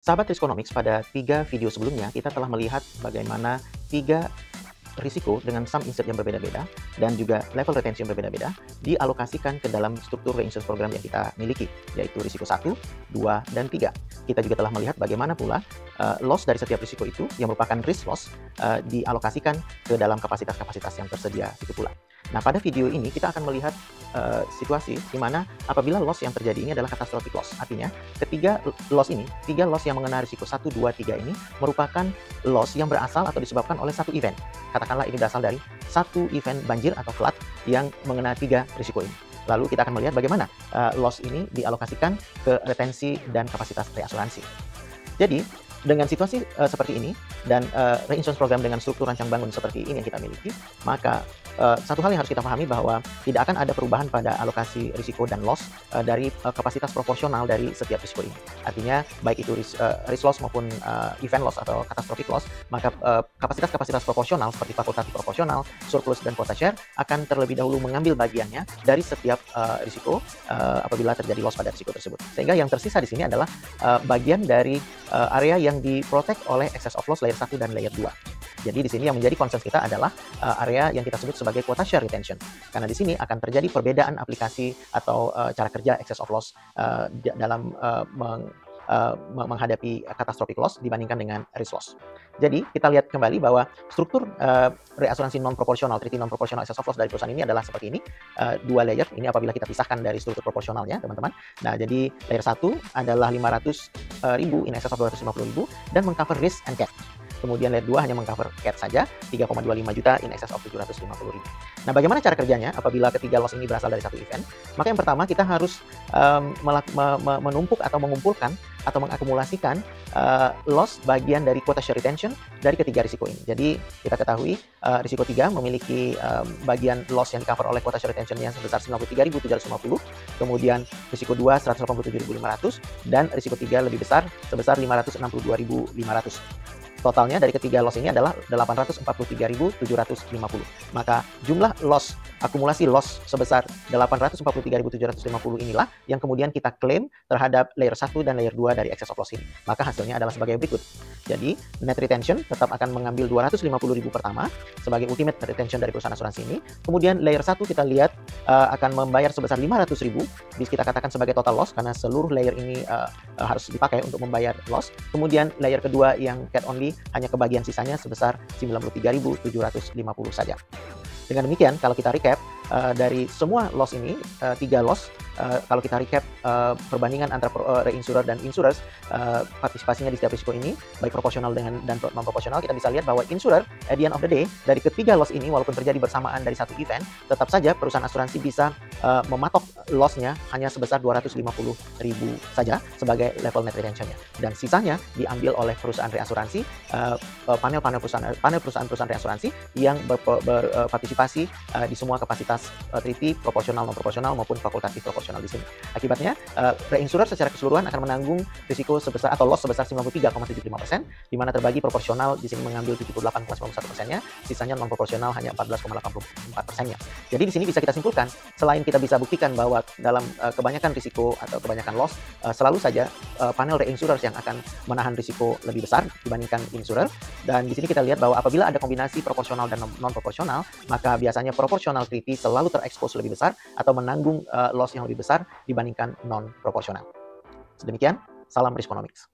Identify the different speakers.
Speaker 1: Sahabat Riskonomics, pada 3 video sebelumnya kita telah melihat bagaimana 3 risiko dengan sum insert yang berbeda-beda dan juga level retention yang berbeda-beda dialokasikan ke dalam struktur reinsurance program yang kita miliki, yaitu risiko 1, 2, dan 3. Kita juga telah melihat bagaimana pula loss dari setiap risiko itu yang merupakan risk loss dialokasikan ke dalam kapasitas-kapasitas yang tersedia itu pula. Nah, pada video ini kita akan melihat situasi di mana apabila loss yang terjadi ini adalah catastrophic loss. Artinya, tiga loss yang mengena risiko 1, 2, 3 ini merupakan loss yang berasal atau disebabkan oleh satu event. Katakanlah ini berasal dari satu event banjir atau flood yang mengena 3 risiko ini. Lalu kita akan melihat bagaimana loss ini dialokasikan ke retensi dan kapasitas reasuransi. Jadi, dengan situasi seperti ini dan reinsurance program dengan struktur rancang bangun seperti ini yang kita miliki, maka satu hal yang harus kita pahami bahwa tidak akan ada perubahan pada alokasi risiko dan loss dari kapasitas proporsional dari setiap risiko ini. Artinya baik itu risk loss maupun event loss atau catastrophic loss, maka kapasitas-kapasitas proporsional seperti fakultatif proporsional, surplus, dan quota share akan terlebih dahulu mengambil bagiannya dari setiap risiko apabila terjadi loss pada risiko tersebut. Sehingga yang tersisa di sini adalah bagian dari area yang diprotek oleh excess of loss layer 1 dan layer 2. Jadi di sini yang menjadi concern kita adalah area yang kita sebut sebagai quota share retention. Karena di sini akan terjadi perbedaan aplikasi atau cara kerja excess of loss dalam menghadapi catastrophic loss dibandingkan dengan risk loss. Jadi kita lihat kembali bahwa struktur reasuransi non proporsional, treaty non proporsional excess of loss dari perusahaan ini adalah seperti ini, 2 layer. Ini apabila kita pisahkan dari struktur proporsionalnya, teman-teman. Nah, jadi layer 1 adalah 500.000 in excess of 250.000 dan mengcover risk and cat. Kemudian layer 2 hanya mengcover cat saja, 3,25 juta in excess of 750.000. Nah, bagaimana cara kerjanya apabila ketiga loss ini berasal dari satu event? Maka yang pertama kita harus menumpuk atau mengumpulkan atau mengakumulasikan loss bagian dari quota share retention dari ketiga risiko ini. Jadi kita ketahui risiko 3 memiliki bagian loss yang di-cover oleh quota share retention-nya sebesar 93.750, kemudian risiko 2 187.500 dan risiko 3 lebih besar sebesar 562.500. Totalnya dari ketiga loss ini adalah 843.750. Maka jumlah loss, akumulasi loss sebesar 843.750 inilah yang kemudian kita klaim terhadap layer 1 dan layer 2 dari excess of loss ini. Maka hasilnya adalah sebagai berikut. Jadi net retention tetap akan mengambil 250.000 pertama sebagai ultimate retention dari perusahaan asuransi ini. Kemudian layer 1 kita lihat akan membayar sebesar 500.000, bisa kita katakan sebagai total loss karena seluruh layer ini harus dipakai untuk membayar loss. Kemudian layer kedua yang cat only hanya kebagian sisanya sebesar 93.750 saja. Dengan demikian, kalau kita recap dari semua loss ini, 3 loss, kalau kita recap perbandingan antara reinsurer dan insurers, partisipasinya di setiap risiko ini, baik proporsional dan non proporsional, kita bisa lihat bahwa insurer at the end of the day, dari ketiga loss ini, walaupun terjadi bersamaan dari satu event, tetap saja perusahaan asuransi bisa mematok loss-nya hanya sebesar 250.000 saja sebagai level net retention-nya. Dan sisanya diambil oleh perusahaan reasuransi, panel perusahaan reasuransi yang berpartisipasi di semua kapasitas treaty, proporsional, non proporsional maupun fakultatif proporsional di sini. Akibatnya, reinsurer secara keseluruhan akan menanggung risiko sebesar atau loss sebesar 93,75%, di mana terbagi proporsional di sini mengambil 78,91%-nya, sisanya non proporsional hanya 14,84%-nya. Jadi di sini bisa kita simpulkan, selain kita bisa buktikan bahwa dalam kebanyakan risiko atau kebanyakan loss, selalu saja panel reinsurers yang akan menahan risiko lebih besar dibandingkan insurer. Dan di sini kita lihat bahwa apabila ada kombinasi proporsional dan non proporsional, maka biasanya proporsional treaty selalu terekspos lebih besar atau menanggung loss yang lebih besar dibandingkan non proporsional. Sedemikian, salam Riskonomics.